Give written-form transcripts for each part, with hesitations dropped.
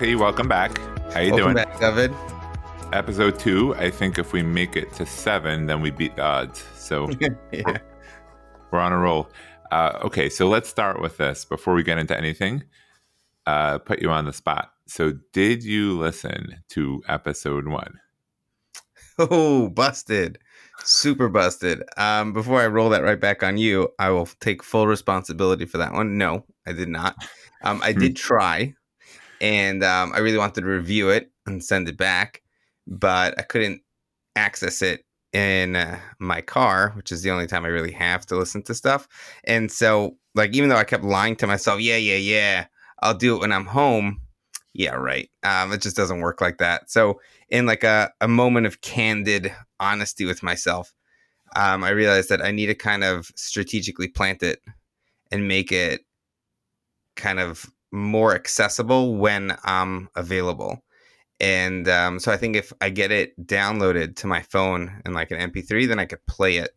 Nachi, welcome back. How you Welcome doing? back, Dovid. Episode 2. I think if we make it to 7, then we beat the odds. So Yeah. we're on a roll. Okay, so let's start with this before we get into anything. Put you on the spot. So did you listen to episode 1? Oh, busted. Super busted. Before I roll that right back on you, I will take full responsibility for that one. No, I did not. I did try, and I really wanted to review it and send it back, but I couldn't access it in my car, which is the only time I really have to listen to stuff. And so, like, even though I kept lying to myself, yeah, I'll do it when I'm home. Yeah, right. It just doesn't work like that. So, in like a moment of candid honesty with myself, I realized that I need to kind of strategically plant it and make it kind of more accessible when I'm available. And so I think if I get it downloaded to my phone in like an MP3, then I could play it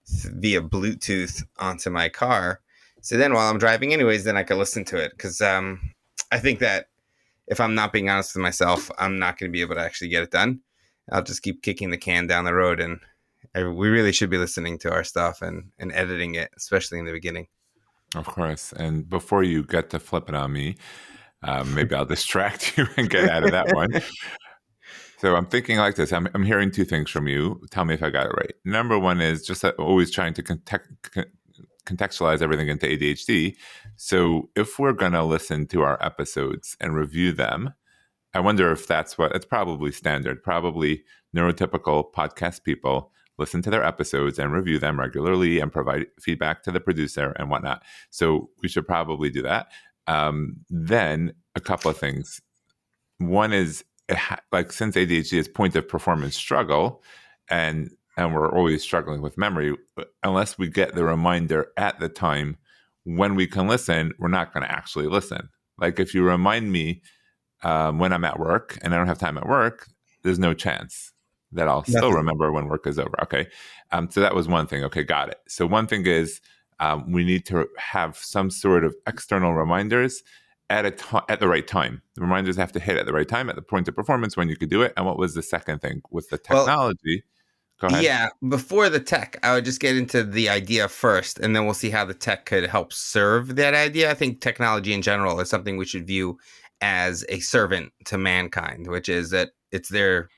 via Bluetooth onto my car. So then while I'm driving anyways, then I could listen to it. Because I think that if I'm not being honest with myself, I'm not going to be able to actually get it done. I'll just keep kicking the can down the road. And we really should be listening to our stuff and editing it, especially in the beginning. Of course. And before you get to flip it on me, maybe I'll distract you and get out of that one. So I'm thinking like this. I'm hearing 2 things from you. Tell me if I got it right. Number 1 is just always trying to contextualize everything into ADHD. So if we're going to listen to our episodes and review them, I wonder if it's probably standard. Probably neurotypical podcast people listen to their episodes and review them regularly and provide feedback to the producer and whatnot. So we should probably do that. Then a couple of things. One is like since ADHD is point of performance struggle, and we're always struggling with memory, unless we get the reminder at the time when we can listen, we're not going to actually listen. Like if you remind me when I'm at work and I don't have time at work, there's no chance that I'll still remember when work is over. Okay. So that was one thing. Okay, got it. So one thing is we need to have some sort of external reminders at the right time. The reminders have to hit at the right time, at the point of performance when you could do it. And what was the second thing with the technology? Go ahead. Yeah, before the tech, I would just get into the idea first, and then we'll see how the tech could help serve that idea. I think technology in general is something we should view as a servant to mankind, which is that it's there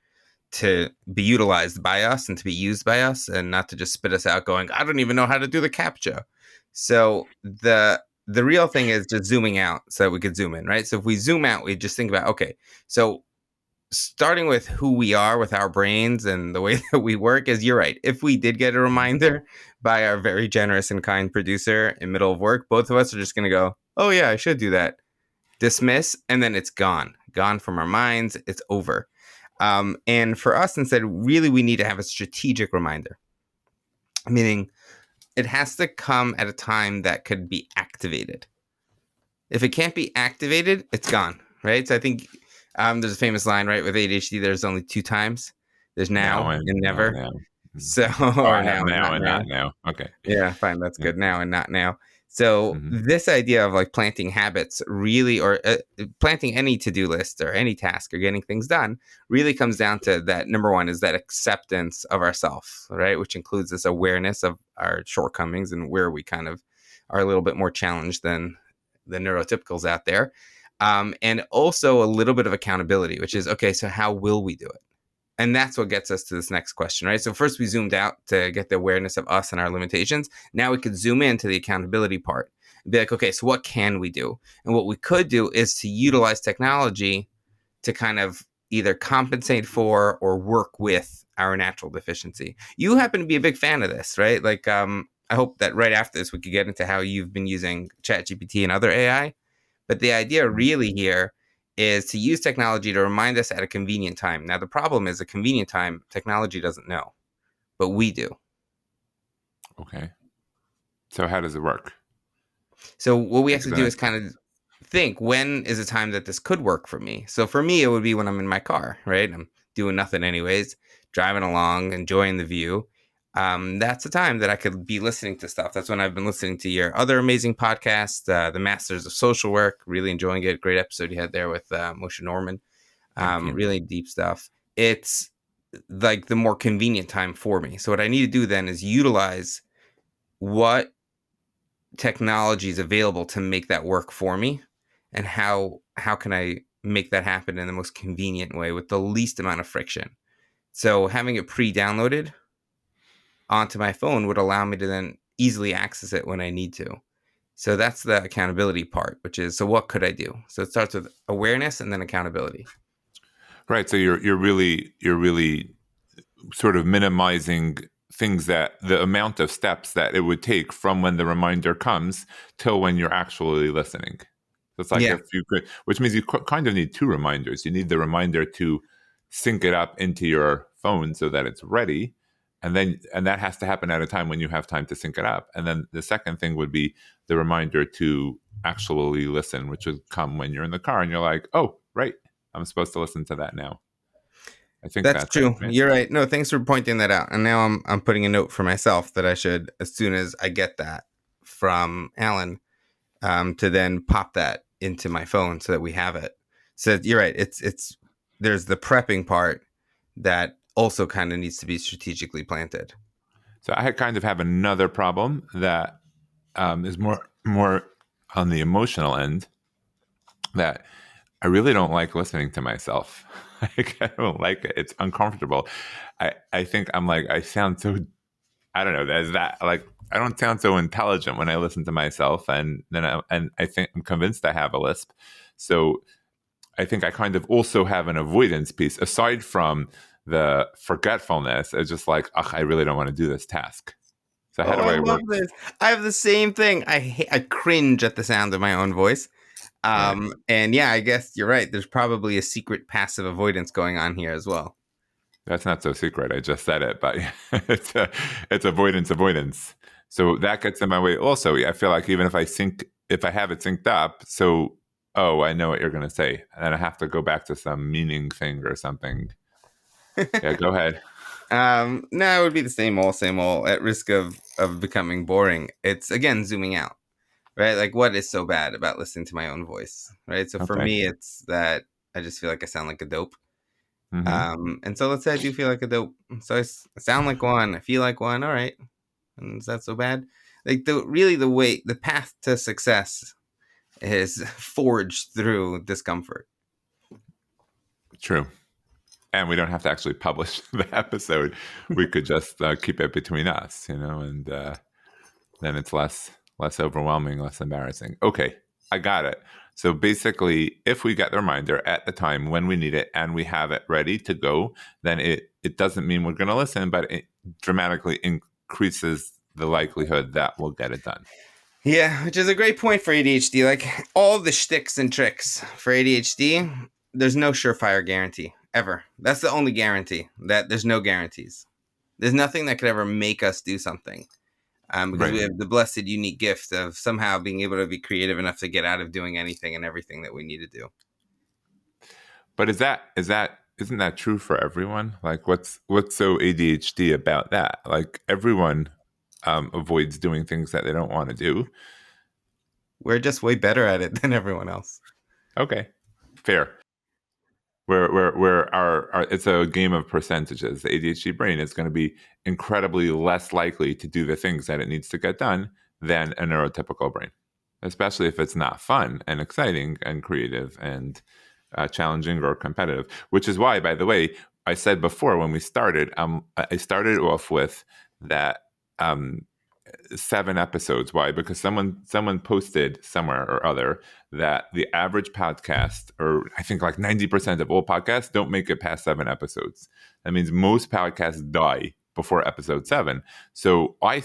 to be utilized by us and to be used by us, and not to just spit us out going, I don't even know how to do the CAPTCHA. So the real thing is just zooming out so that we could zoom in, right? So if we zoom out, we just think about, okay, so starting with who we are with our brains and the way that we work is, you're right. If we did get a reminder by our very generous and kind producer in middle of work, both of us are just going to go, oh yeah, I should do that. Dismiss. And then it's gone from our minds. It's over. And for us instead, really, we need to have a strategic reminder, meaning it has to come at a time that could be activated. If it can't be activated, it's gone. Right. So I think there's a famous line, right? With ADHD, there's only 2 times. There's now and never. Now. So, or now and not now. Okay. Yeah, fine. That's good. Now and not now. So this idea of like planting habits really, or planting any to-do list or any task or getting things done really comes down to that. Number 1 is that acceptance of ourselves, right? Which includes this awareness of our shortcomings and where we kind of are a little bit more challenged than the neurotypicals out there. And also a little bit of accountability, which is, okay, so how will we do it? And that's what gets us to this next question, right? So first we zoomed out to get the awareness of us and our limitations. Now we could zoom into the accountability part and be like, okay, so what can we do? And what we could do is to utilize technology to kind of either compensate for or work with our natural deficiency. You happen to be a big fan of this, right? Like, I hope that right after this, we could get into how you've been using ChatGPT and other AI. But the idea really here is to use technology to remind us at a convenient time. Now, the problem is a convenient time technology doesn't know, but we do. Okay. So how does it work? So what we have to do is kind of think, when is a time that this could work for me? So for me, it would be when I'm in my car, right? I'm doing nothing anyways, driving along, enjoying the view. that's the time that I could be listening to stuff. That's when I've been listening to your other amazing podcast, The Masters of Social Work. Really enjoying it. Great episode you had there with Moshe Norman. Thank you. Really deep stuff. It's like the more convenient time for me. So what I need to do then is utilize what technology is available to make that work for me, and how can I make that happen in the most convenient way with the least amount of friction. So having it pre-downloaded onto my phone would allow me to then easily access it when I need to. So that's the accountability part, which is, so what could I do? So it starts with awareness and then accountability. Right. So you're really sort of minimizing things, that the amount of steps that it would take from when the reminder comes till when you're actually listening. So it's like, Yeah. if you could, which means you kind of need two reminders. You need the reminder to sync it up into your phone so that it's ready. And that has to happen at a time when you have time to sync it up. And then the second thing would be the reminder to actually listen, which would come when you're in the car and you're like, oh, right, I'm supposed to listen to that now. I think That's that's it, true. right? You're right. No, thanks for pointing that out. And now I'm putting a note for myself that I should, as soon as I get that from Alan, to then pop that into my phone so that we have it. So you're right. It's there's the prepping part that also kind of needs to be strategically planted. So I kind of have another problem that is more on the emotional end, that I really don't like listening to myself. Like, I don't like it. It's uncomfortable. I think I'm like, I sound so, I don't know, there's that, like, I don't sound so intelligent when I listen to myself, and I think I'm convinced I have a lisp. So I think I kind of also have an avoidance piece aside from the forgetfulness. It's just like, ugh, I really don't want to do this task. So how Oh, do I I love work? this. I have the same thing. I cringe at the sound of my own voice. Right. And yeah, I guess you're right. There's probably a secret passive avoidance going on here as well. That's not so secret. I just said it, but it's avoidance. So that gets in my way. Also, I feel like even if I have it synced up, so oh, I know what you're going to say, and I have to go back to some meaning thing or something. Yeah, go ahead. No, it would be the same old, at risk of becoming boring. It's again zooming out, right? Like, what is so bad about listening to my own voice, right? So for Okay. me, it's that I just feel like I sound like a dope. Mm-hmm. And so let's say I do feel like a dope. So I sound like one. I feel like one. All right. And is that so bad? Like, the path to success is forged through discomfort. True. And we don't have to actually publish the episode. We could just keep it between us, and then it's less overwhelming, less embarrassing. Okay, I got it. So basically, if we get the reminder at the time when we need it and we have it ready to go, then it doesn't mean we're going to listen, but it dramatically increases the likelihood that we'll get it done. Yeah, which is a great point for ADHD. Like, all the shticks and tricks for ADHD, there's no surefire guarantee ever. That's the only guarantee. That there's no guarantees. There's nothing that could ever make us do something. Because Right. we have the blessed unique gift of somehow being able to be creative enough to get out of doing anything and everything that we need to do. But isn't that true for everyone? Like, what's so ADHD about that? Like, everyone avoids doing things that they don't want to do. We're just way better at it than everyone else. Okay, fair. Where our it's a game of percentages. The ADHD brain is going to be incredibly less likely to do the things that it needs to get done than a neurotypical brain, especially if it's not fun and exciting and creative and challenging or competitive. Which is why, by the way, I said before when we started, I started off with that 7 episodes. Why? Because someone posted somewhere or other that the average podcast, or I think like 90% of all podcasts, don't make it past 7 episodes. That means most podcasts die before episode 7. So I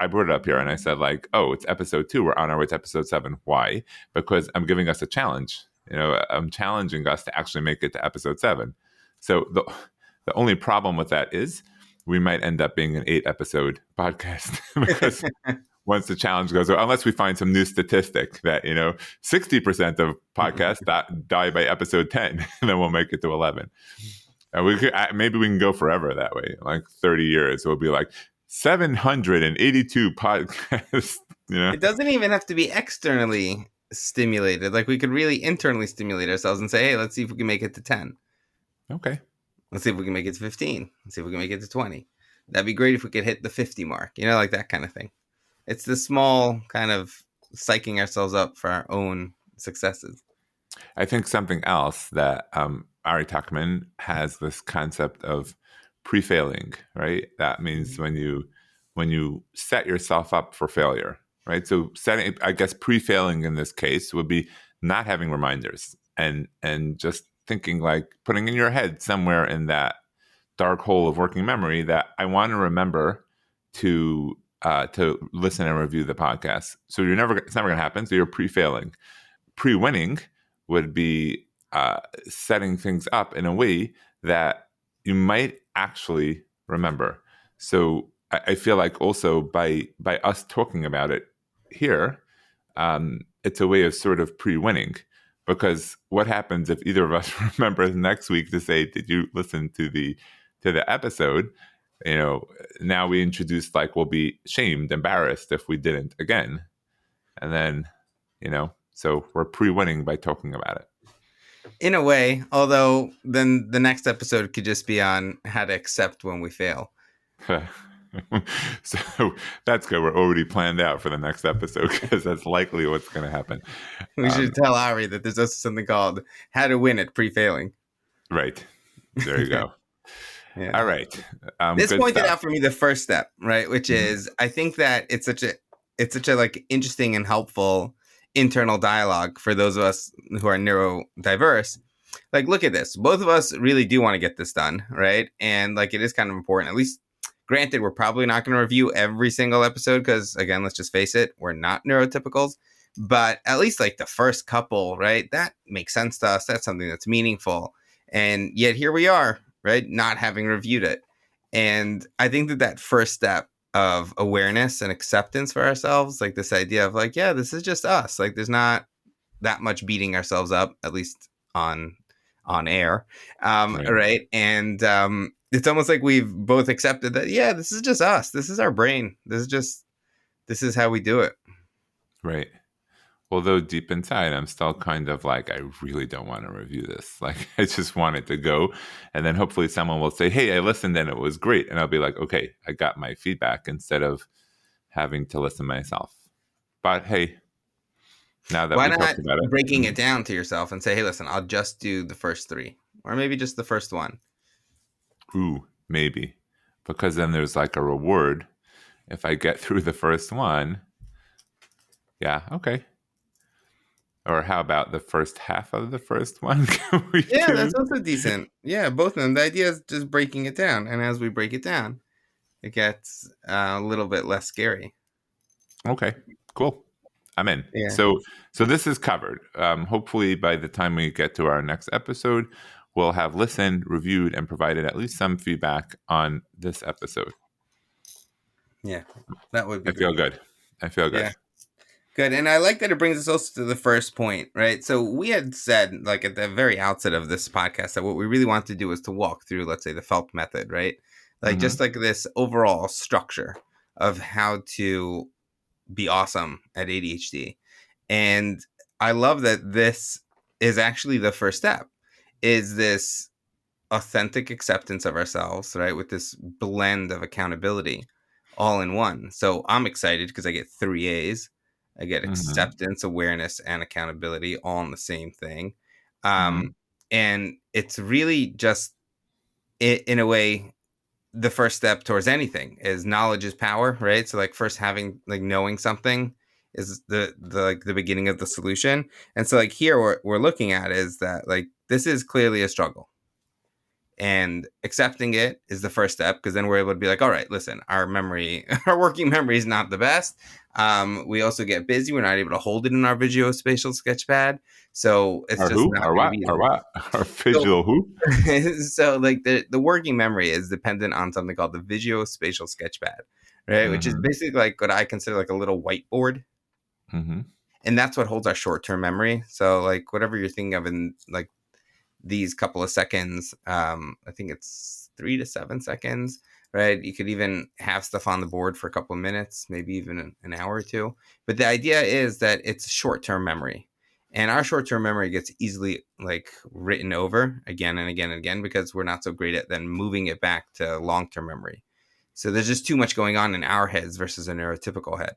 brought it up here and I said, like, oh, it's episode 2. We're on our way to episode 7. Why? Because I'm giving us a challenge. I'm challenging us to actually make it to episode 7. So the only problem with that is we might end up being an 8-episode podcast because once the challenge goes, unless we find some new statistic that 60% of podcasts that die by episode 10, and then we'll make it to 11. And maybe we can go forever that way, like 30 years. We'll be like 782 podcasts. It doesn't even have to be externally stimulated. Like we could really internally stimulate ourselves and say, hey, let's see if we can make it to 10. Okay. Let's see if we can make it to 15. Let's see if we can make it to 20. That'd be great if we could hit the 50 mark, like that kind of thing. It's the small kind of psyching ourselves up for our own successes. I think something else that Ari Tuckman has this concept of pre-failing, right? That means when you set yourself up for failure, right? So I guess pre-failing in this case would be not having reminders and just thinking, like putting in your head somewhere in that dark hole of working memory that I want to remember to listen and review the podcast. So it's never going to happen. So you're pre-failing. Pre-winning would be setting things up in a way that you might actually remember. So I feel like also by us talking about it here, it's a way of sort of pre-winning. Because what happens if either of us remembers next week to say, "Did you listen to the episode?" Now we introduced, like, we'll be shamed, embarrassed if we didn't again, and then so we're pre-winning by talking about it. In a way, although then the next episode could just be on how to accept when we fail. So that's good. We're already planned out for the next episode because that's likely what's going to happen. We should tell Ari that there's also something called how to win at pre-failing. Right. There you go. Yeah. All right. This pointed out for me the first step, right? Which is, I think that it's such a like interesting and helpful internal dialogue for those of us who are neurodiverse. Like, look at this. Both of us really do want to get this done, right? And like, it is kind of important. At least, granted, we're probably not going to review every single episode because, again, let's just face it, we're not neurotypicals. But at least like the first couple, right? That makes sense to us. That's something that's meaningful. And yet here we are, right? Not having reviewed it. And I think that first step of awareness and acceptance for ourselves, like this idea of like, yeah, this is just us. Like there's not that much beating ourselves up, at least on air. Right. And it's almost like we've both accepted that, yeah, this is just us. This is our brain. This is how we do it. Right. Although deep inside, I'm still kind of like, I really don't want to review this. Like, I just want it to go. And then hopefully someone will say, hey, I listened and it was great. And I'll be like, okay, I got my feedback instead of having to listen myself. But hey, now that we talked about it. Breaking it down to yourself and say, hey, listen, I'll just do the first 3 or maybe just the first one. Ooh, maybe. Because then there's like a reward. If I get through the first one, yeah, okay. Or how about the first half of the first one? That's also decent. Yeah, both of them. The idea is just breaking it down. And as we break it down, it gets a little bit less scary. Okay, cool. I'm in. Yeah. So this is covered. Hopefully by the time we get to our next episode, we'll have listened, reviewed, and provided at least some feedback on this episode. Yeah, that would be feel good. I feel good. Yeah. Good. And I like that it brings us also to the first point, right? So we had said, like at the very outset of this podcast, that what we really want to do is to walk through, let's say, the felt method, right? Like just like this overall structure of how to be awesome at ADHD. And I love that this is actually the first step, is this authentic acceptance of ourselves, right? With this blend of accountability all in one. So I'm excited because I get 3 A's. I get acceptance, awareness, and accountability all in the same thing. And it's really just, in a way, the first step towards anything is knowledge is power, right? So like first having, like knowing something is the beginning of the solution. And so like here what we're looking at is that like this is clearly a struggle. And accepting it is the first step, because then we're able to be like, all right, listen, our working memory is not the best. We also get busy. We're not able to hold it in our visual-spatial sketchpad. So it's our just who? not Our what? Our what? Our visual who? So like the working memory is dependent on something called the visual-spatial sketchpad, right? Which is basically like what I consider like a little whiteboard. And that's what holds our short-term memory. So like whatever you're thinking of in like these couple of seconds. I think it's 3 to 7 seconds, right? You could even have stuff on the board for a couple of minutes, maybe even an hour or two. But the idea is that it's short-term memory. And our short-term memory gets easily like written over again and again and again because we're not so great at then moving it back to long-term memory. So there's just too much going on in our heads versus a neurotypical head.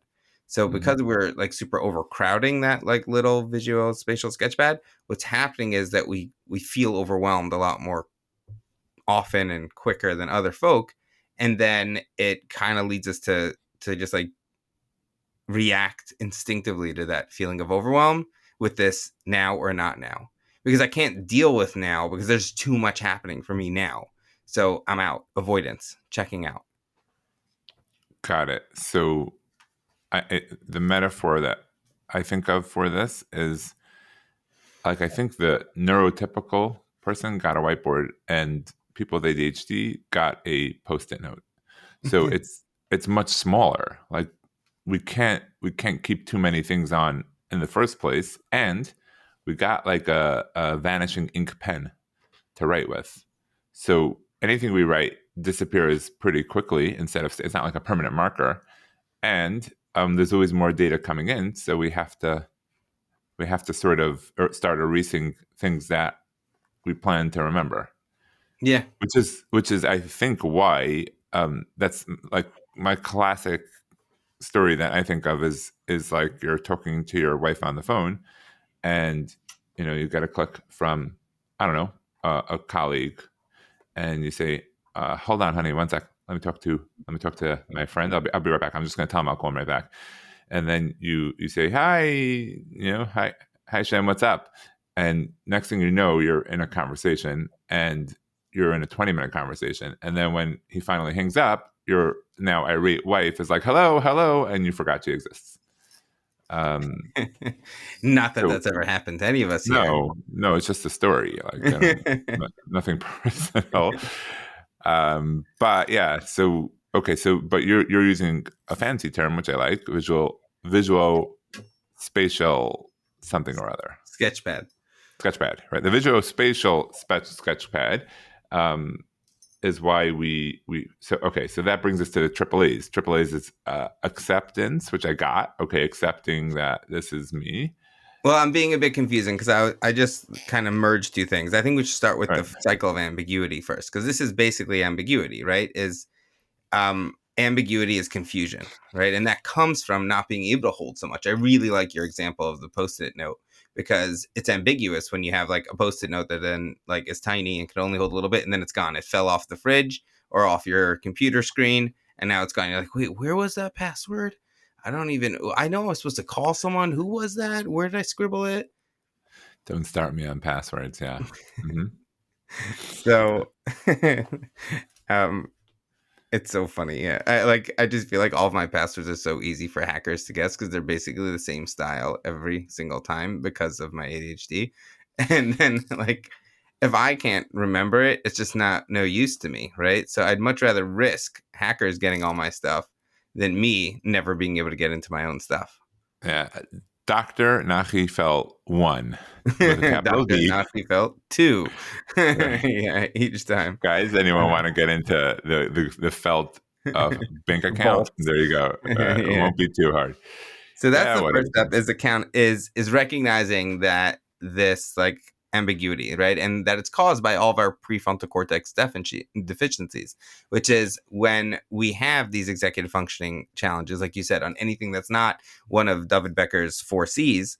So Mhm. because we're like super overcrowding that like little visual spatial sketchpad, what's happening is that we feel overwhelmed a lot more often and quicker than other folk, and then it kind of leads us to just like react instinctively to that feeling of overwhelm with this now or not now, because I can't deal with now because there's too much happening for me now. So I'm out. Avoidance, checking out. Got it. So the metaphor that I think of for this is like I think the neurotypical person got a whiteboard and people with ADHD got a post-it note. So it's much smaller. Like we can't keep too many things on in the first place, and we got like a vanishing ink pen to write with. So anything we write disappears pretty quickly. Instead of it's not like a permanent marker, and there's always more data coming in. So we have to sort of start erasing things that we plan to remember, Yeah. which is I think why that's like my classic story that I think of is like you're talking to your wife on the phone, and you get a click from I don't know a colleague, and you say, "Hold on, honey, one sec. Let me talk to my friend. I'll be right back. I'm just going to tell him I'll call him right back." And then you say, "Hi, hi Shem, what's up?" And next thing you know, you're in a conversation, and you're in a 20-minute conversation, and then when he finally hangs up, your now irate wife is like, "Hello, hello," and you forgot she exists. Um, Not that so that's ever happened to any of us here. no, no, it's just a story. Like nothing personal. But yeah, so okay, so but you're using a fancy term which I like, visual spatial something or other. Sketchpad. Sketchpad, right? The visual spatial sketchpad is why we so okay, so that brings us to the triple A's. Triple A's is acceptance, which I got. Okay, accepting that this is me. Well, I'm being a bit confusing because I just kind of merged two things. I think we should start with Right. the cycle of ambiguity first, because this is basically ambiguity, right? Ambiguity is confusion, right? And that comes from not being able to hold so much. I really like your example of the post-it note because it's ambiguous when you have like a post-it note that then like is tiny and can only hold a little bit and then it's gone. It fell off the fridge or off your computer screen and now it's gone. You're like, wait, where was that password? I know I was supposed to call someone. Who was that? Where did I scribble it? Don't start me on passwords. Yeah. Hmm. So, um, it's so funny. Yeah. I just feel like all of my passwords are so easy for hackers to guess because they're basically the same style every single time because of my ADHD. And then like if I can't remember it, it's just not no use to me, right? So I'd much rather risk hackers getting all my stuff than me never being able to get into my own stuff. Yeah. Dr. Nachi felt one with a capital Dr. D. Nazi felt two. Right. Yeah, each time. Guys, anyone want to get into the felt bank account? Both. There you go. It Yeah. won't be too hard. So that's Yeah, the whatever. first step is recognizing that this like ambiguity, right? And that it's caused by all of our prefrontal cortex deficiencies, which is when we have these executive functioning challenges, like you said, on anything that's not one of David Becker's 4 C's,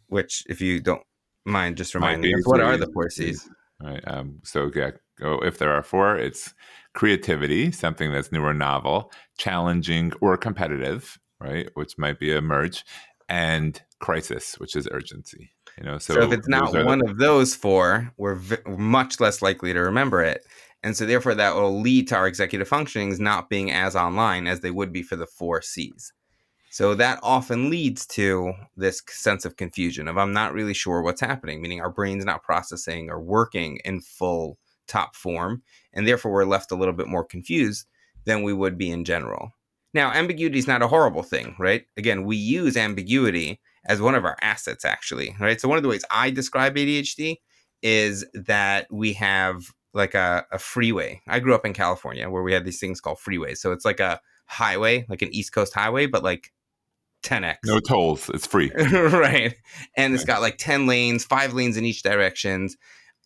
which if you don't mind just Might reminding be us, what are three. the 4 C's? Right. So yeah, if there are four, it's creativity, something that's new or novel, challenging or competitive, right, which might be a merge, and crisis, which is urgency. So if So it's those not are the one of those four, we're much less likely to remember it. And so therefore that will lead to our executive functionings not being as online as they would be for the 4 C's. So that often leads to this sense of confusion of I'm not really sure what's happening, meaning our brain's not processing or working in full top form, and therefore we're left a little bit more confused than we would be in general. Now, ambiguity is not a horrible thing, right? Again, we use ambiguity as one of our assets, actually, right? So one of the ways I describe ADHD is that we have like a freeway. I grew up in California where we had these things called freeways. So it's like a highway, like an East Coast highway, but like 10x. No tolls. It's free. Right. And it's Right. got like 10 lanes, 5 lanes in each directions.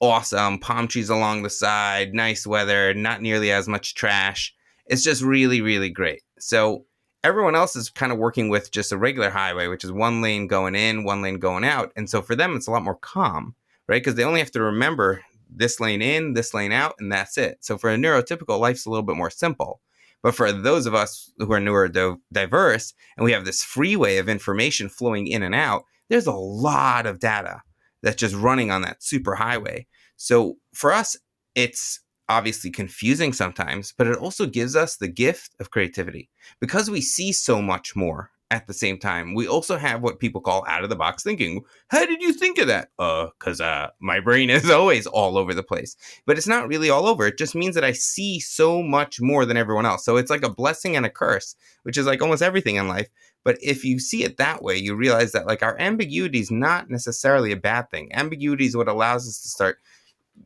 Awesome. Palm trees along the side, nice weather, not nearly as much trash. It's just really, really great. So everyone else is kind of working with just a regular highway, which is 1 lane going in, 1 lane going out. And so for them, it's a lot more calm, right? Because they only have to remember this lane in, this lane out, and that's it. So for a neurotypical, life's a little bit more simple. But for those of us who are neurodiverse and we have this freeway of information flowing in and out, there's a lot of data that's just running on that super highway. So for us, it's obviously confusing sometimes, but it also gives us the gift of creativity because we see so much more at the same time. We also have what people call out of the box thinking. How did you think of that? Because my brain is always all over the place, but it's not really all over. It just means that I see so much more than everyone else. So it's like a blessing and a curse, which is like almost everything in life. But if you see it that way, you realize that like our ambiguity is not necessarily a bad thing. Ambiguity is what allows us to start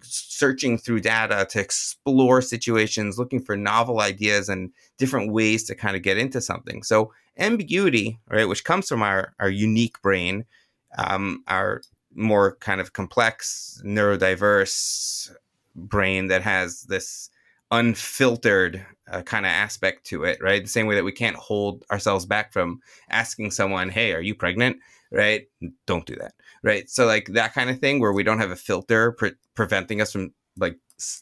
searching through data to explore situations, looking for novel ideas and different ways to kind of get into something. So ambiguity, right, which comes from our unique brain, our more kind of complex, neurodiverse brain that has this unfiltered kind of aspect to it, right? The same way that we can't hold ourselves back from asking someone, hey, are you pregnant? Right? Don't do that. Right. So like that kind of thing where we don't have a filter preventing us from like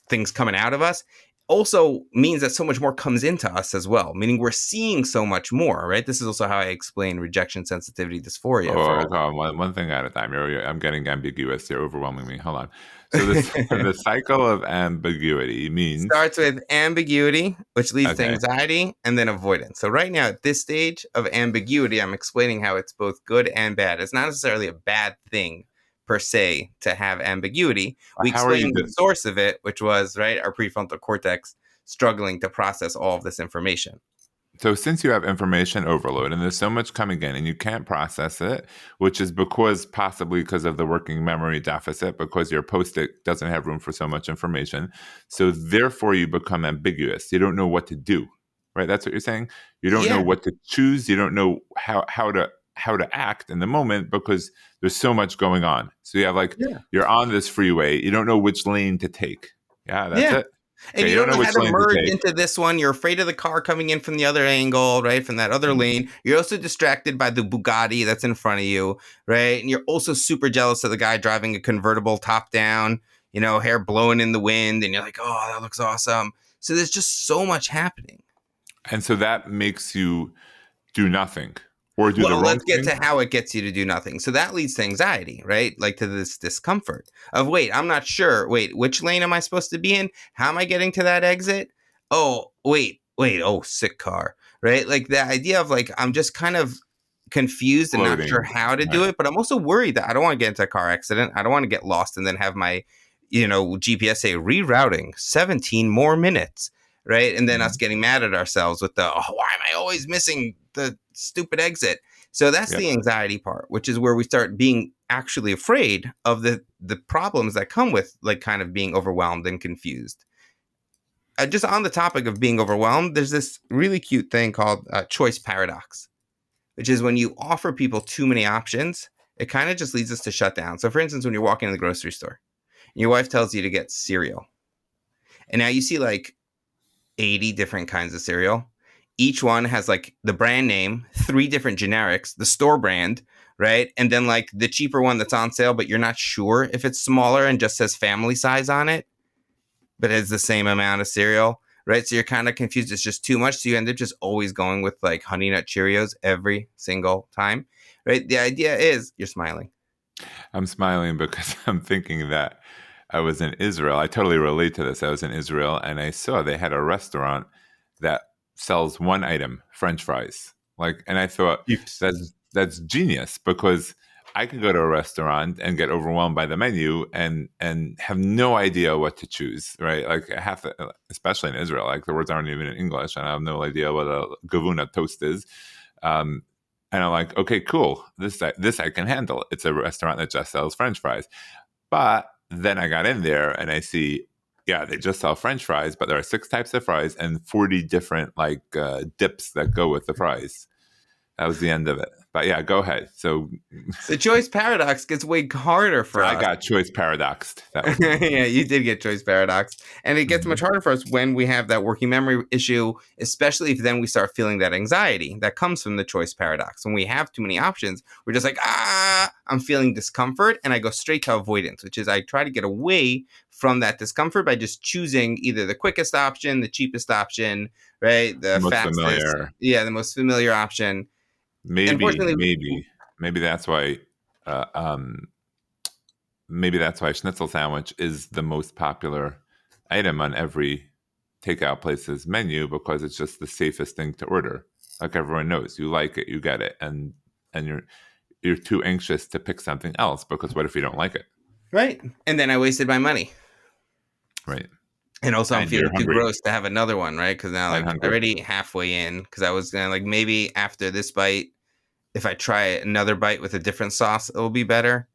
things coming out of us also means that so much more comes into us as well, meaning we're seeing so much more, right? This is also how I explain rejection sensitivity dysphoria for Oh, God, one thing at a time. I'm getting ambiguous. You're overwhelming me. Hold on. So this the cycle of ambiguity means starts with ambiguity, which leads to okay. anxiety, and then avoidance. So right now, at this stage of ambiguity, I'm explaining how it's both good and bad. It's not necessarily a bad thing per se to have ambiguity. We How are you? explained the source of it, which was right our prefrontal cortex struggling to process all of this information. So since you have information overload and there's so much coming in and you can't process it, which is possibly because of the working memory deficit, because your post-it doesn't have room for so much information. So therefore you become ambiguous. You don't know what to do, right? That's what you're saying. You don't know Yeah, what to choose. You don't know how to act in the moment because there's so much going on. So you have like, yeah, you're on this freeway. You don't know which lane to take. Yeah, that's yeah. it. And Okay, you you don't don't know know how which to lane to merge take. into this one. You're afraid of the car coming in from the other angle, right? From that other lane. You're also distracted by the Bugatti that's in front of you, right? And you're also super jealous of the guy driving a convertible top down, hair blowing in the wind. And you're like, oh, that looks awesome. So there's just so much happening. And so that makes you do nothing or do the Well, wrong let's get thing. to how it gets you to do nothing. So that leads to anxiety, right? Like to this discomfort of, wait, I'm not sure. Wait, which lane am I supposed to be in? How am I getting to that exit? Oh, wait. Oh, sick car, right? Like the idea of like, I'm just kind of confused and not sure Floating. how to Right. do it, but I'm also worried that I don't want to get into a car accident. I don't want to get lost and then have my, GPS say rerouting 17 more minutes, right? And then us Mhm. getting mad at ourselves with the, oh, why am I always missing the stupid exit? So that's Yep. the anxiety part, which is where we start being actually afraid of the problems that come with like kind of being overwhelmed and confused. Just on the topic of being overwhelmed, there's this really cute thing called choice paradox, which is when you offer people too many options, it kind of just leads us to shut down. So, for instance, when you're walking in the grocery store, and your wife tells you to get cereal, and now you see like 80 different kinds of cereal. Each one has like the brand name, 3 different generics, the store brand, right? And then like the cheaper one that's on sale, but you're not sure if it's smaller and just says family size on it, but it's the same amount of cereal, right? So you're kind of confused. It's just too much. So you end up just always going with like Honey Nut Cheerios every single time, right? The idea is you're smiling. I'm smiling because I'm thinking that I was in Israel. I totally relate to this. I was in Israel and I saw they had a restaurant that sells one item, French fries. Like, and I thought Chips. that's genius because I can go to a restaurant and get overwhelmed by the menu and have no idea what to choose, right? Like I have to, especially in Israel, like the words aren't even in English, and I have no idea what a gavuna toast is. Um, and I'm like, okay, cool. This I can handle. It's a restaurant that just sells French fries. But then I got in there and I see, yeah, they just sell French fries, but there are 6 types of fries and 40 different dips that go with the fries. That was the end of it. But yeah, go ahead. So The choice paradox gets way harder for I us. got choice paradoxed. That was me. Yeah, you did get choice paradox. And it gets much harder for us when we have that working memory issue, especially if then we start feeling that anxiety that comes from the choice paradox. When we have too many options, we're just like, I'm feeling discomfort. And I go straight to avoidance, which is I try to get away from that discomfort by just choosing either the quickest option, the cheapest option, right? The Most fastest. familiar. Yeah, the most familiar option. Maybe that's why uh, um, maybe that's why schnitzel sandwich is the most popular item on every takeout place's menu, because it's just the safest thing to order. Like everyone knows, you like it, you get it, and you're too anxious to pick something else, because what if you don't like it? Right. And then I wasted my money. Right. And also, I'm And you're feeling too hungry gross to have another one, right? Because now, and like, hungry. already halfway in, because I was gonna, like, maybe after this bite, if I try another bite with a different sauce, it'll be better.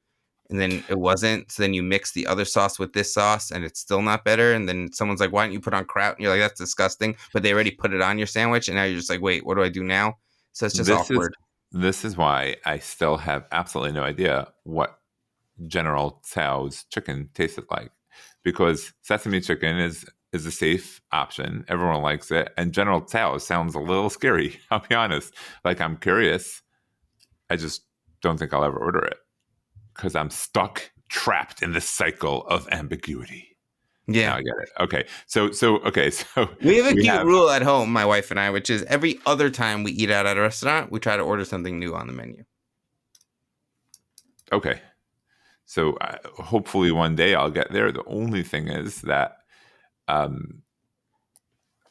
And then it wasn't. So then you mix the other sauce with this sauce, and it's still not better. And then someone's like, "Why don't you put on kraut?" And you're like, "That's disgusting." But they already put it on your sandwich, and now you're just like, "Wait, what do I do now?" So it's just This is awkward. this is why I still have absolutely no idea what General Tso's chicken tasted like, because sesame chicken is a safe option. Everyone likes it, and General Tso sounds a little scary. I'll be honest. Like, I'm curious. I just don't think I'll ever order it because I'm trapped in the cycle of ambiguity. Now Yeah. I get it. Okay, so We have a we cute have rule at home, my wife and I, which is every other time we eat out at a restaurant, we try to order something new on the menu. okay. So hopefully one day I'll get there. The only thing is that,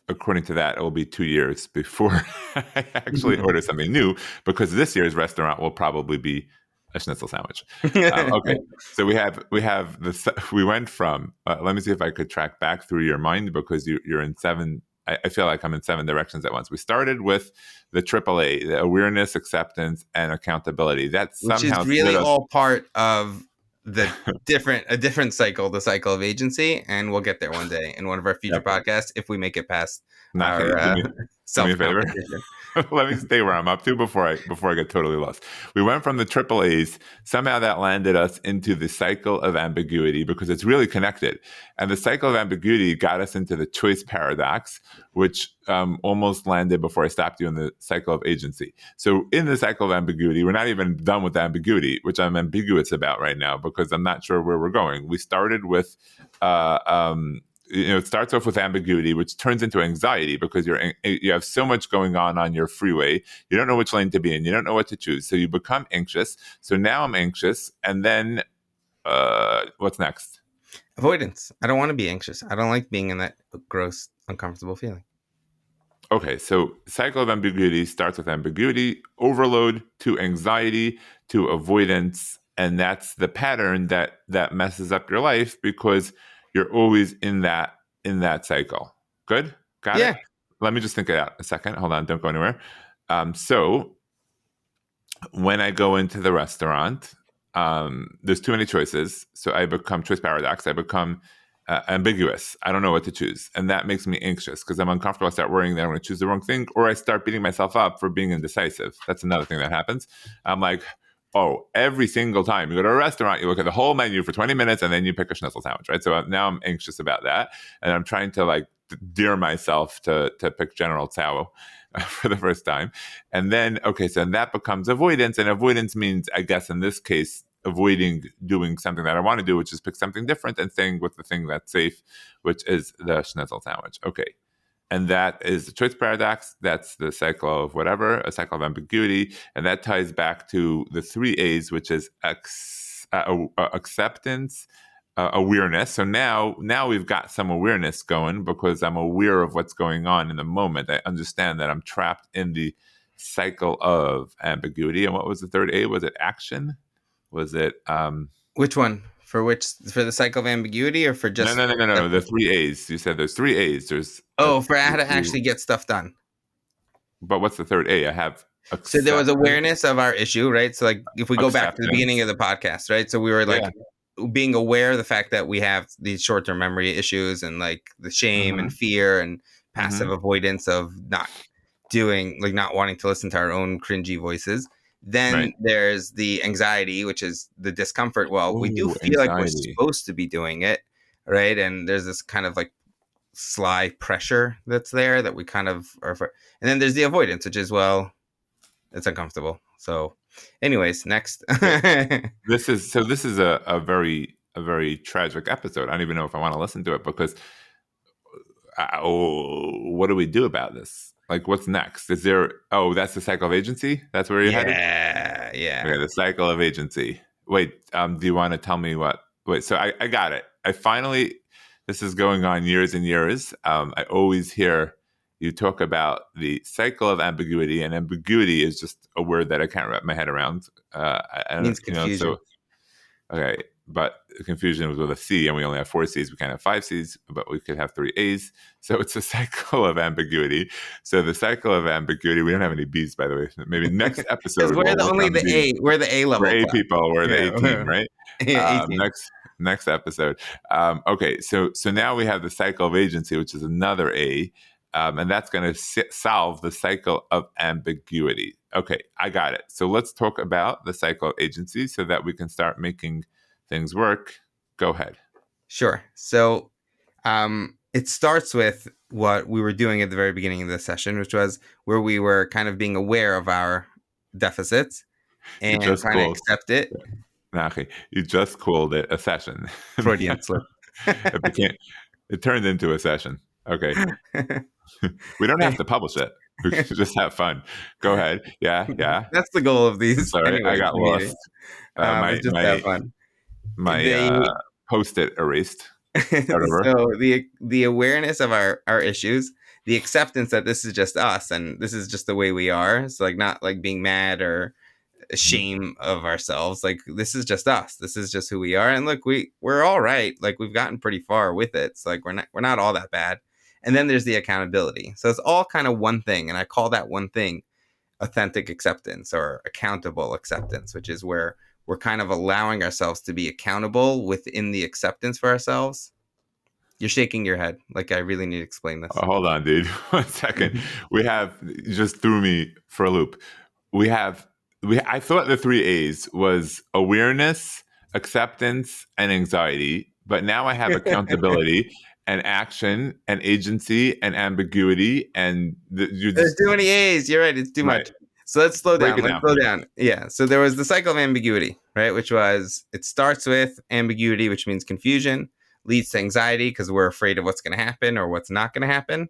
according to that, it will be 2 years before I actually order something new, because this year's restaurant will probably be a schnitzel sandwich. Okay, so we went from. Let me see if I could track back through your mind, because you're in seven. I feel like I'm in 7 directions at once. We started with the AAA, the awareness, acceptance, and accountability. That Which is somehow slid really us. all part of a different cycle, the cycle of agency, and we'll get there one day in one of our future Yep. podcasts if we make it past Nachi, our do me a favor. self-competition. Let me stay where I'm up to before I get totally lost. We went from the triple A's. Somehow that landed us into the cycle of ambiguity, because it's really connected. And the cycle of ambiguity got us into the choice paradox, which almost landed before I stopped you in the cycle of agency. So in the cycle of ambiguity, we're not even done with ambiguity, which I'm ambiguous about right now, because I'm not sure where we're going. We started with it starts off with ambiguity, which turns into anxiety, because you have so much going on your freeway. You don't know which lane to be in. You don't know what to choose. So you become anxious. So now I'm anxious. And then what's next? Avoidance. I don't want to be anxious. I don't like being in that gross, uncomfortable feeling. Okay, so cycle of ambiguity starts with ambiguity, overload, to anxiety, to avoidance. And that's the pattern that messes up your life, because you're always in that cycle. Good? Got it? Yeah. Let me just think it out a second. Hold on, don't go anywhere. So when I go into the restaurant, there's too many choices. So I become choice paradox. I become ambiguous. I don't know what to choose. And that makes me anxious, because I'm uncomfortable. I start worrying that I'm going to choose the wrong thing, or I start beating myself up for being indecisive. That's another thing that happens. I'm like, oh, every single time you go to a restaurant, you look at the whole menu for 20 minutes and then you pick a schnitzel sandwich, right? So now I'm anxious about that. And I'm trying to dear myself to pick General Tso for the first time. And then, okay, so that becomes avoidance. And avoidance means, I guess in this case, avoiding doing something that I want to do, which is pick something different and staying with the thing that's safe, which is the schnitzel sandwich. Okay. And that is the choice paradox. That's the cycle of whatever, a cycle of ambiguity. And that ties back to the 3 A's, which is acceptance, awareness. So now we've got some awareness going, because I'm aware of what's going on in the moment. I understand that I'm trapped in the cycle of ambiguity. And what was the 3rd A? Was it action? Was it Which one? For the cycle of ambiguity, or for just no. The 3 A's. You said there's 3 A's. There's for how to actually get stuff done. But what's the 3rd A? I have So there was awareness of our issue, right? So like if we go back to the acceptance. beginning of the podcast, right? So we were like, Yeah. being aware of the fact that we have these short-term memory issues and like the shame and Hmm. fear and passive Hmm. avoidance of not wanting to listen to our own cringy voices. Right. Then there's the anxiety, which is the discomfort. Well, we do Oh, feel like we're anxiety. supposed to be doing it, right? And there's this kind of like sly pressure that's there that we kind of are for. And then there's the avoidance, which is, well, it's uncomfortable. So, anyways, next. Okay. This is a very tragic episode. I don't even know if I want to listen to it because what do we do about this? Like, what's next? Is there? Oh, that's the cycle of agency. That's where you're headed. Yeah, yeah. Okay, the cycle of agency. Wait, do you want to tell me what? Wait, so I got it. I finally. This is going on years and years. I always hear you talk about the cycle of ambiguity, and ambiguity is just a word that I can't wrap my head around. I don't, Means confusion. so okay, but confusion was with a C, and we only have 4 C's. We can't have 5 C's, but we could have 3 A's. So it's a cycle of ambiguity. So the cycle of ambiguity. We don't have any B's, by the way. Maybe next Because episode we're we'll the work only on the B. A. We're the A We're level A class. people. We're the A team, Yeah, right? 18. Next episode. Okay, so now we have the cycle of agency, which is another A, and that's going to solve the cycle of ambiguity. Okay, I got it. So let's talk about the cycle of agency so that we can start making things work. Go ahead. Sure. So, it starts with what we were doing at the very beginning of the session, which was where we were kind of being aware of our deficits You and just trying to called accept it. Nachi, you just called it a session. Freudian slip. It became it turned into a session. Okay. We don't have to publish it. We can just have fun. Go ahead. Yeah, yeah. That's the goal of I'm these, sorry, I anyways. got lost. It's just to have fun. My The post-it erased. Start over. So the awareness of our issues, the acceptance that this is just us and this is just the way we are. It's like not like being mad or Mhm. shame of ourselves. Like this is just us. This is just who we are. And look, we're all right. Like we've gotten pretty far with it. It's like we're not all that bad. And then there's the accountability. So it's all kind of one thing, and I call that one thing authentic acceptance or accountable acceptance, which is where we're kind of allowing ourselves to be accountable within the acceptance for ourselves. You're shaking your head. Like I really need to explain this. Oh, hold on, dude. 1 second. You just threw me for a loop. I thought the 3 A's was awareness, acceptance, and anxiety, but now I have accountability and action and agency and ambiguity and you There's just too many A's. You're right. It's too right. much. So let's slow Break down. it Let's down for slow me. down. Yeah. So there was the cycle of ambiguity, right? Which was it starts with ambiguity, which means confusion, leads to anxiety because we're afraid of what's going to happen or what's not going to happen,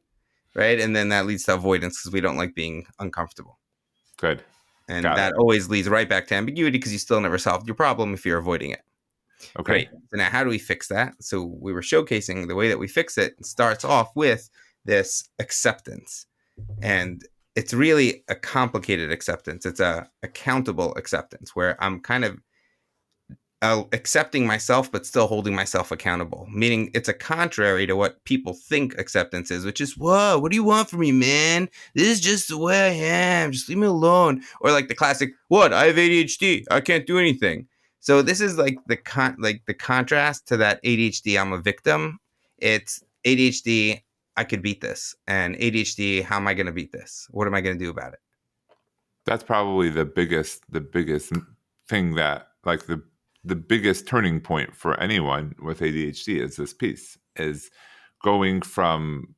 right? And then that leads to avoidance because we don't like being uncomfortable. Good. And Got that it. always leads right back to ambiguity because you still never solved your problem if you're avoiding it. Okay. Great. So now how do we fix that? So we were showcasing the way that we fix it starts off with this acceptance. And it's really a complicated acceptance. It's a accountable acceptance where I'm kind of accepting myself, but still holding myself accountable. Meaning it's a contrary to what people think acceptance is, which is, whoa, what do you want from me, man? This is just the way I am. Just leave me alone. Or like the classic, what? I have ADHD. I can't do anything. So this is like the contrast to that ADHD. I'm a victim. It's ADHD. I could beat this, and ADHD. How am I going to beat this? What am I going to do about it? That's probably the biggest thing that like the biggest turning point for anyone with ADHD is this piece is going from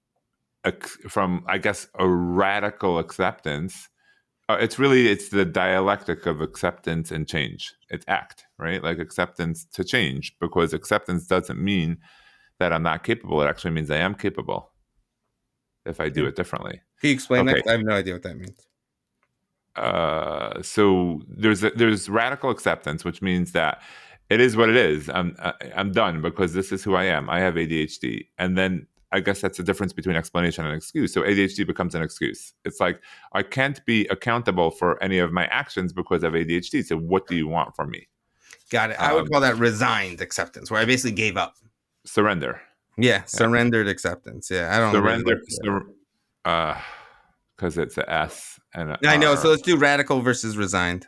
I guess a radical acceptance. It's the dialectic of acceptance and change. It's ACT, right? Like acceptance to change, because acceptance doesn't mean that I'm not capable. It actually means I am capable if I do it differently. Can you explain that? Okay. I have no idea what that means. So there's radical acceptance, which means that it is what it is. I'm done because this is who I am. I have ADHD, and then I guess that's the difference between explanation and excuse. So ADHD becomes an excuse. It's like I can't be accountable for any of my actions because of ADHD. So what do you want from me? Got it. I would call that resigned acceptance, where I basically gave up. Surrender. Yeah, surrendered acceptance. Yeah, I don't Surrender. Really Because it's a S and a I know. R. So let's do radical versus resigned.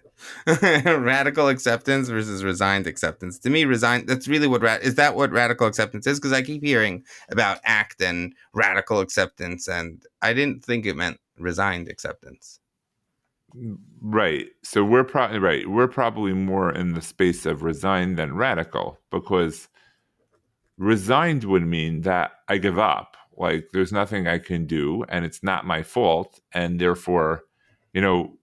Radical acceptance versus resigned acceptance. To me, resigned, that's really what, is that what radical acceptance is? Because I keep hearing about ACT and radical acceptance, and I didn't think it meant resigned acceptance. Right. So we're probably right. We're probably more in the space of resigned than radical, because resigned would mean that I give up. Like there's nothing I can do and it's not my fault. And therefore, you know,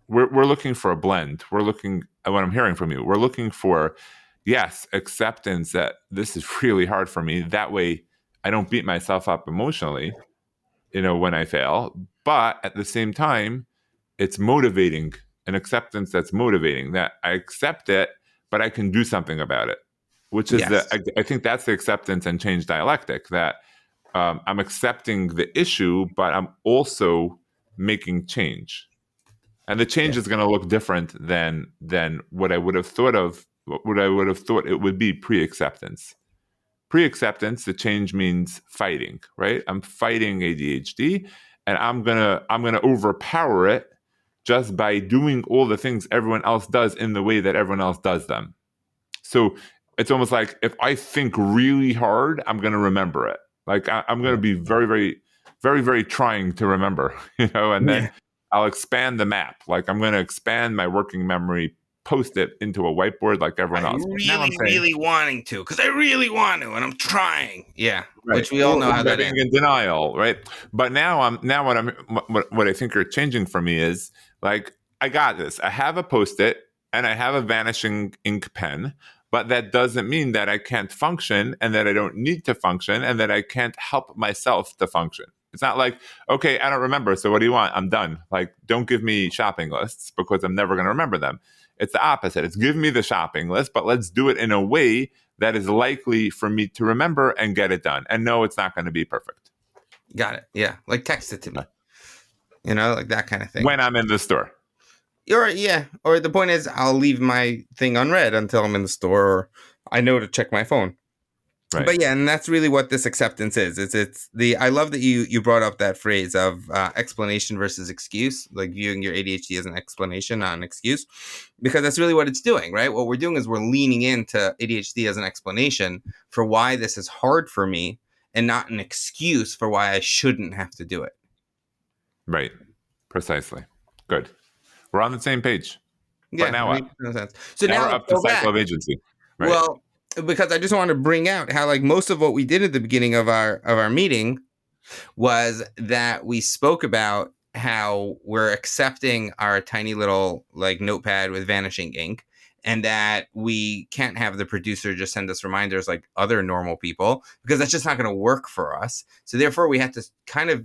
we're looking for a blend. We're looking at what I'm hearing from you. We're looking for, yes, acceptance that this is really hard for me. That way I don't beat myself up emotionally, when I fail. But at the same time, it's motivating, an acceptance that's motivating, that I accept it, but I can do something about it, which is Yes. I think that's the acceptance and change dialectic, that I'm accepting the issue, but I'm also making change. And the change Yeah. is going to look different than what I would have thought of, what I would have thought it would be pre-acceptance. Pre-acceptance, the change means fighting, right? I'm fighting ADHD, and I'm gonna overpower it just by doing all the things everyone else does in the way that everyone else does them. So it's almost like if I think really hard, I'm gonna remember it. Like I'm gonna be very, very, very, very trying to remember, and Yeah. then I'll expand the map. Like I'm gonna expand my working memory, post it into a whiteboard like everyone I'm else. But now I'm really, saying, really wanting to, because I really want to, and I'm trying. Yeah. right, Which we all or know how that being ends. in denial, right? But now what I think you're changing for me is like, I got this. I have a post-it and I have a vanishing ink pen, but that doesn't mean that I can't function and that I don't need to function and that I can't help myself to function. It's not like, okay, I don't remember, so what do you want? I'm done. Like, don't give me shopping lists because I'm never going to remember them. It's the opposite. It's give me the shopping list, but let's do it in a way that is likely for me to remember and get it done. And no, it's not going to be perfect. Got it. Yeah. Like text it to me, like that kind of thing. When I'm in the store. Or yeah, or the point is, I'll leave my thing unread until I'm in the store, or I know to check my phone. Right. But yeah, and that's really what this acceptance is. It's the, I love that you brought up that phrase of explanation versus excuse, like viewing your ADHD as an explanation, not an excuse, because that's really what it's doing, right? What we're doing is we're leaning into ADHD as an explanation for why this is hard for me, and not an excuse for why I shouldn't have to do it. Right. Precisely. Good. We're on the same page. But Yeah, now that what? makes no sense. So Now now we're let's up to go cycle back. of agency. Right. Well, because I just want to bring out how, like, most of what we did at the beginning of our meeting was that we spoke about how we're accepting our tiny little like notepad with vanishing ink, and that we can't have the producer just send us reminders like other normal people, because that's just not going to work for us. So therefore we had to kind of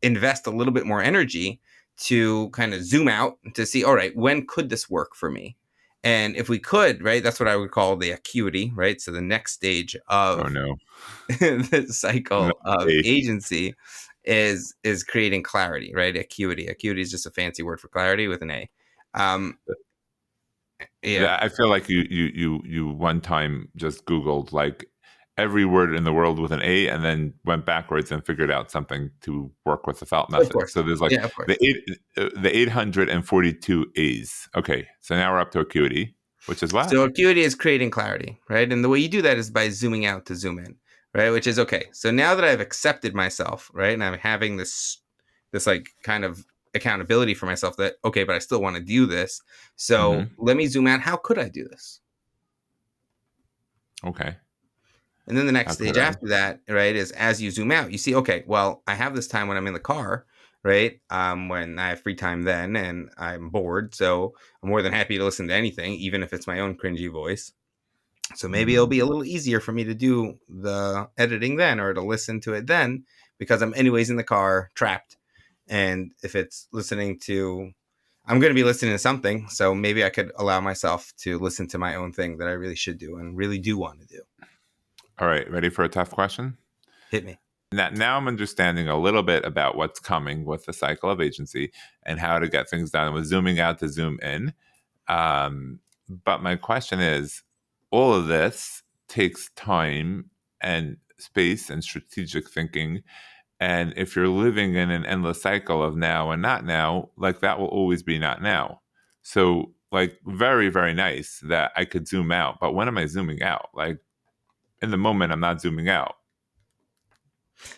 invest a little bit more energy to kind of zoom out to see, all right, when could this work for me? And if we could, right, that's what I would call the acuity, right? So the next stage Oh of no. the No. cycle of agency is creating clarity, right? Acuity is just a fancy word for clarity with an A. Um, yeah. I feel like you one time just Googled like every word in the world with an A and then went backwards and figured out something to work with the felt Of method. course. So there's like Yeah, of course. the 842 A's. Okay, so now we're up to acuity, which is what? So acuity is creating clarity, right? And the way you do that is by zooming out to zoom in, right? Which is okay. So now that I've accepted myself, right, and I'm having this like kind of accountability for myself that, okay, but I still want to do this. So Mm-hmm. let me zoom out. How could I do this? Okay. And then the next How could stage I? after that, right, is as you zoom out, you see, okay, well, I have this time when I'm in the car, right? When I have free time then and I'm bored. So I'm more than happy to listen to anything, even if it's my own cringy voice. So maybe it'll Mm-hmm. be a little easier for me to do the editing then, or to listen to it then, because I'm anyways in the car trapped. And if it's listening to, I'm going to be listening to something. So maybe I could allow myself to listen to my own thing that I really should do and really do want to do. All right, ready for a tough question? Hit me. Now I'm understanding a little bit about what's coming with the cycle of agency and how to get things done with zooming out to zoom in. But my question is, all of this takes time and space and strategic thinking. And if you're living in an endless cycle of now and not now, like that will always be not now. So like very, very nice that I could zoom out. But when am I zooming out? Like in the moment, I'm not zooming out.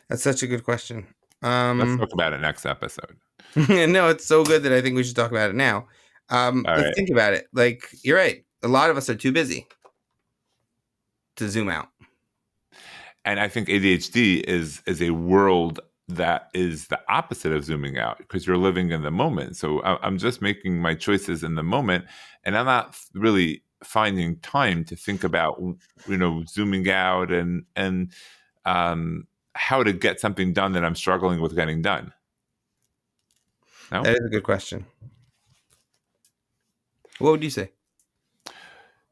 That's such a good question. Let's talk about it next episode. No, it's so good that I think we should talk about it now. All Let's right. think about it. Like, you're right. A lot of us are too busy to zoom out. And I think ADHD is a world that is the opposite of zooming out because you're living in the moment. So I'm just making my choices in the moment, and I'm not really finding time to think about, zooming out and how to get something done that I'm struggling with getting done. No? That is a good question. What would you say?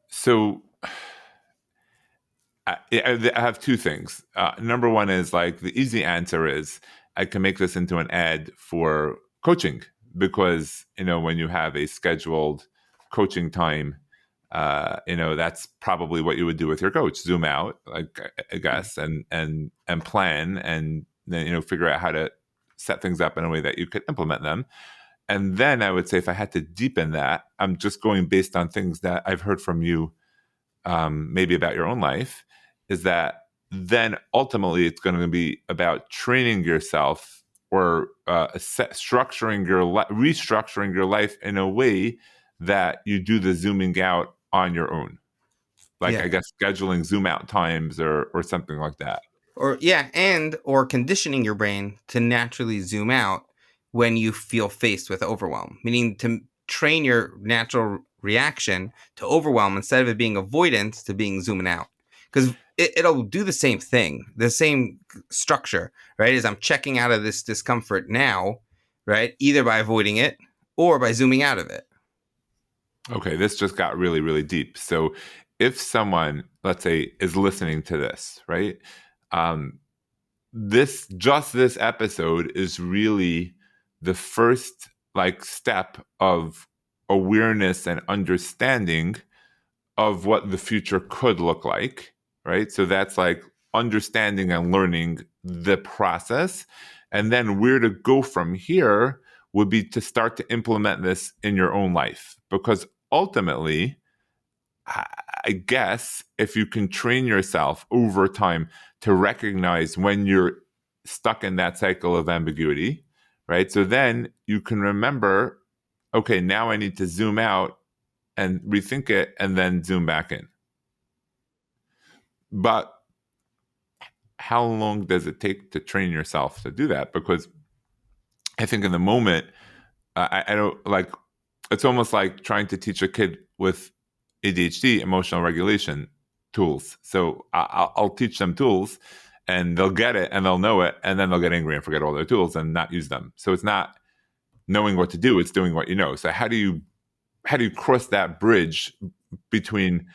So I have two things. Number one is like the easy answer is I can make this into an ad for coaching because, when you have a scheduled coaching time, that's probably what you would do with your coach. Zoom out, like I guess, and plan and then, figure out how to set things up in a way that you could implement them. And then I would say if I had to deepen that, I'm just going based on things that I've heard from you, maybe about your own life, is that then ultimately it's going to be about training yourself or restructuring your life in a way that you do the zooming out on your own. Like, Yeah. I guess scheduling zoom out times or something like that. Or conditioning your brain to naturally zoom out when you feel faced with overwhelm, meaning to train your natural reaction to overwhelm instead of it being avoidance to being zooming out. Because it'll do the same thing, the same structure, right? As I'm checking out of this discomfort now, right? Either by avoiding it or by zooming out of it. Okay, this just got really, really deep. So if someone, let's say, is listening to this, right? This episode is really the first step of awareness and understanding of what the future could look like, right? So that's like understanding and learning the process, and then where to go from here would be to start to implement this in your own life, because ultimately, I guess if you can train yourself over time to recognize when you're stuck in that cycle of ambiguity, right? So then you can remember, okay, now I need to zoom out and rethink it and then zoom back in. But how long does it take to train yourself to do that? Because I think in the moment, I don't like, it's almost like trying to teach a kid with ADHD emotional regulation tools. So I'll teach them tools and they'll get it and they'll know it, and then they'll get angry and forget all their tools and not use them. So it's not knowing what to do, it's doing what you know. So how do you cross that bridge between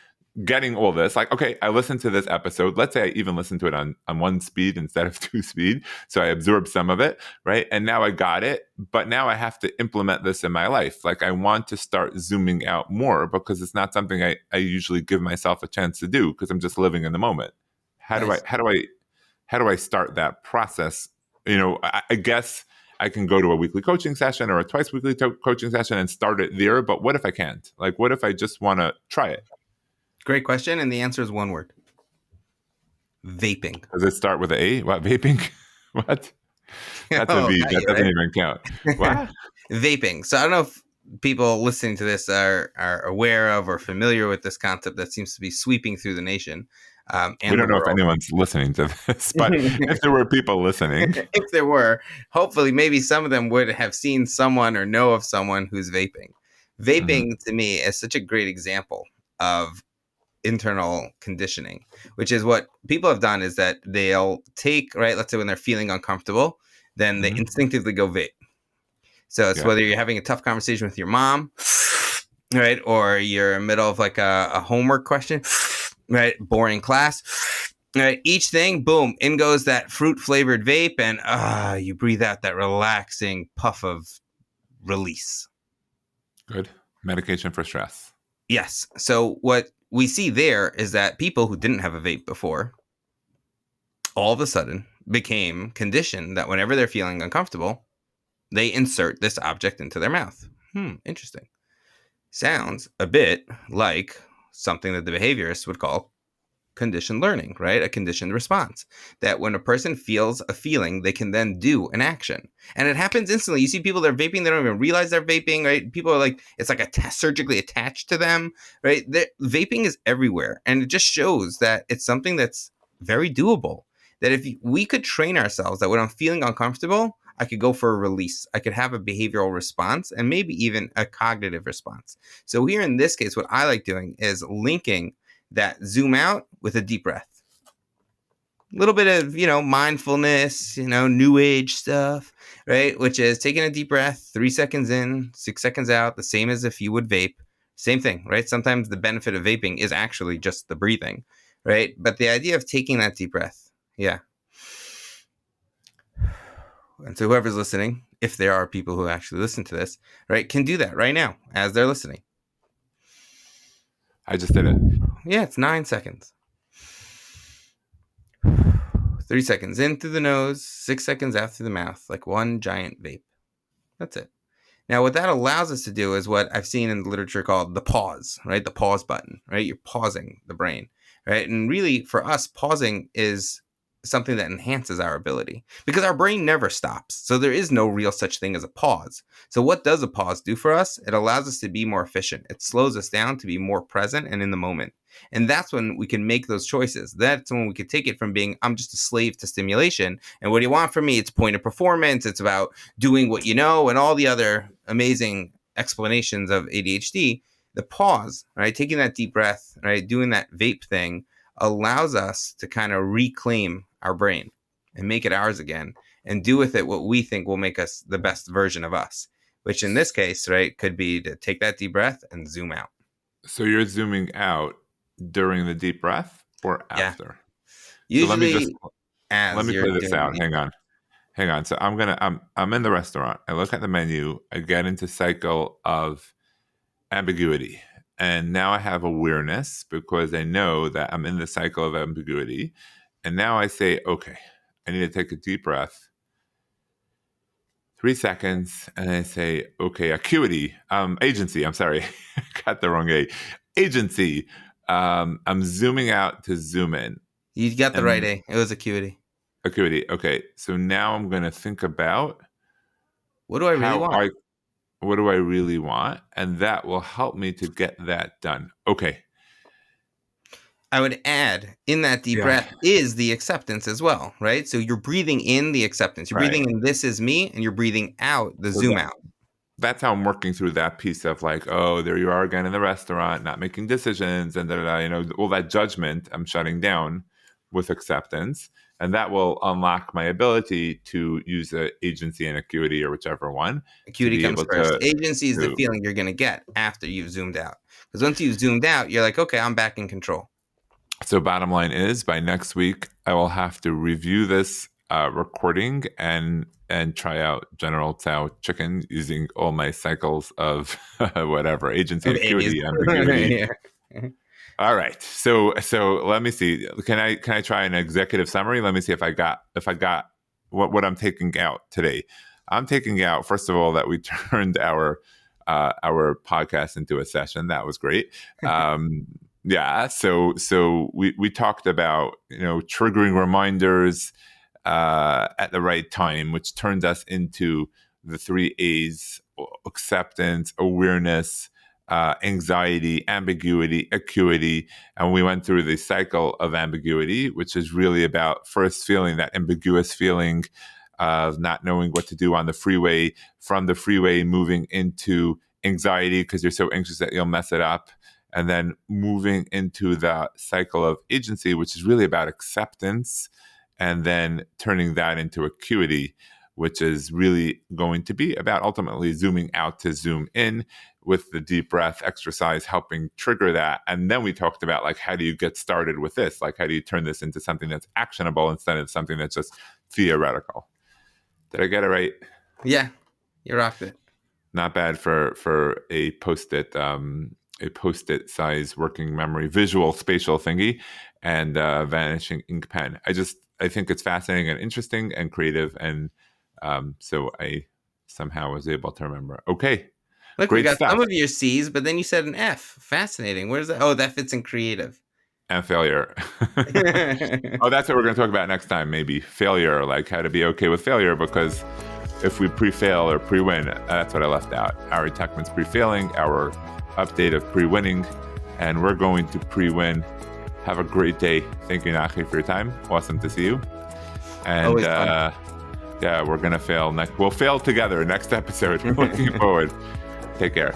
getting all this? Like, okay, I listened to this episode. Let's say I even listened to it on one speed instead of two speed. So I absorbed some of it, right? And now I got it, but now I have to implement this in my life. Like, I want to start zooming out more because it's not something I usually give myself a chance to do because I'm just living in the moment. How Nice. do I start that process? I guess I can go to a weekly coaching session or a twice weekly coaching session and start it there. But what if I can't? Like, what if I just want to try it? Great question. And the answer is one word: vaping. Does it start with an A? What, vaping? What? That's a Oh, V. got That you, doesn't right? even count. What? Vaping. So I don't know if people listening to this are aware of or familiar with this concept that seems to be sweeping through the nation We and the don't know if world. anyone's listening to this, but if there were people listening, If there were, hopefully maybe some of them would have seen someone or know of someone who's vaping. Vaping to me is such a great example of internal conditioning, which is what people have done is that they'll take, right, let's say when they're feeling uncomfortable, then they Mhm. instinctively go vape. So it's Yeah. whether you're having a tough conversation with your mom, right, or you're in the middle of like a homework question, right, boring class, right, each thing, boom, in goes that fruit flavored vape, and you breathe out that relaxing puff of release. Good. Medication for stress. Yes. So what we see there is that people who didn't have a vape before all of a sudden became conditioned that whenever they're feeling uncomfortable, they insert this object into their mouth. Interesting. sounds a bit like something that the behaviorists would call conditioned learning, right? A conditioned response. That when a person feels a feeling, they can then do an action. And it happens instantly. You see people that are vaping, they don't even realize they're vaping, right? People are like, it's like surgically attached to them, right? Vaping is everywhere. And it just shows that it's something that's very doable. That if we could train ourselves that when I'm feeling uncomfortable, I could go for a release. I could have a behavioral response and maybe even a cognitive response. So here in this case, what I like doing is linking that zoom out with a deep breath. A little bit of, mindfulness, new age stuff, right? Which is taking a deep breath, 3 seconds in, 6 seconds out, the same as if you would vape. Same thing, right? Sometimes the benefit of vaping is actually just the breathing, right? But the idea of taking that deep breath, yeah. And so whoever's listening, if there are people who actually listen to this, right, can do that right now as they're listening. I just did it. Yeah, it's 9 seconds. 3 seconds in through the nose, 6 seconds out through the mouth, like one giant vape. That's it. Now, what that allows us to do is what I've seen in the literature called the pause, right? The pause button, right? You're pausing the brain, right? And really, for us, pausing is something that enhances our ability because our brain never stops. So there is no real such thing as a pause. So what does a pause do for us? It allows us to be more efficient. It slows us down to be more present and in the moment. And that's when we can make those choices. That's when we can take it from being, I'm just a slave to stimulation. And what do you want from me? It's point of performance. It's about doing what you know and all the other amazing explanations of ADHD. The pause, right? Taking that deep breath, right? Doing that vape thing allows us to kind of reclaim our brain and make it ours again and do with it what we think will make us the best version of us, which in this case, right, could be to take that deep breath and zoom out. So you're zooming out during the deep breath or Yeah. after? So Usually let as me you're play this doing out. the Hang on. So I'm in the restaurant. I look at the menu. I get into cycle of ambiguity. And now I have awareness because I know that I'm in the cycle of ambiguity. And now I say, okay, I need to take a deep breath. 3 seconds. And I say, okay, acuity, agency. I'm sorry. Got the wrong A. Agency. I'm zooming out to zoom in. You got the right And A. It was acuity. acuity. Okay. So now I'm going to think about What do I really want? what do I really want? And that will help me to get that done. Okay. I would add in that deep Yeah. breath is the acceptance as well, right? So you're breathing in the acceptance. You're Right. breathing in this is me, and you're breathing out the So zoom out. that's how I'm working through that piece of like, oh, there you are again in the restaurant, not making decisions, and all that judgment I'm shutting down with acceptance. And that will unlock my ability to use the agency and acuity or whichever one to Acuity be comes able first. to, Agency is the to feeling you're going to get after you've zoomed out. Because once you've zoomed out, you're like, okay, I'm back in control. So bottom line is by next week, I will have to review this recording and try out General Tso chicken using all my cycles of whatever agency, Of A's. acuity, ambiguity. Yeah. All right. So let me see. Can I try an executive summary? Let me see if I got what I'm taking out today. I'm taking out, first of all, that we turned our podcast into a session. That was great. Yeah. So we talked about triggering reminders at the right time, which turns us into the 3 A's: acceptance, awareness, anxiety, ambiguity, acuity. And we went through the cycle of ambiguity, which is really about first feeling that ambiguous feeling of not knowing what to do on the freeway, from the freeway moving into anxiety because you're so anxious that you'll mess it up. And then moving into the cycle of agency, which is really about acceptance, and then turning that into acuity, which is really going to be about ultimately zooming out to zoom in, with the deep breath exercise helping trigger that. And then we talked about like, how do you get started with this? Like, how do you turn this into something that's actionable instead of something that's just theoretical? Did I get it right? Yeah, you rocked it. Not bad for a post-it size working memory visual spatial thingy and vanishing ink pen. I think it's fascinating and interesting and creative, and so I somehow was able to remember. Okay, Look, we Great got stuff. some of your C's, but then you said an F. Fascinating. Where's that? Oh, that fits in creative. And failure. Oh, that's what we're going to talk about next time, maybe. Failure, like how to be okay with failure, because if we pre-fail or pre-win, that's what I left out. Our Tuckman's pre-failing, our update of pre-winning, and we're going to pre-win. Have a great day. Thank you, Nachi, for your time. Awesome to see you. And Always fun. yeah, we're going to fail. We'll fail together next episode. Looking forward. Take care.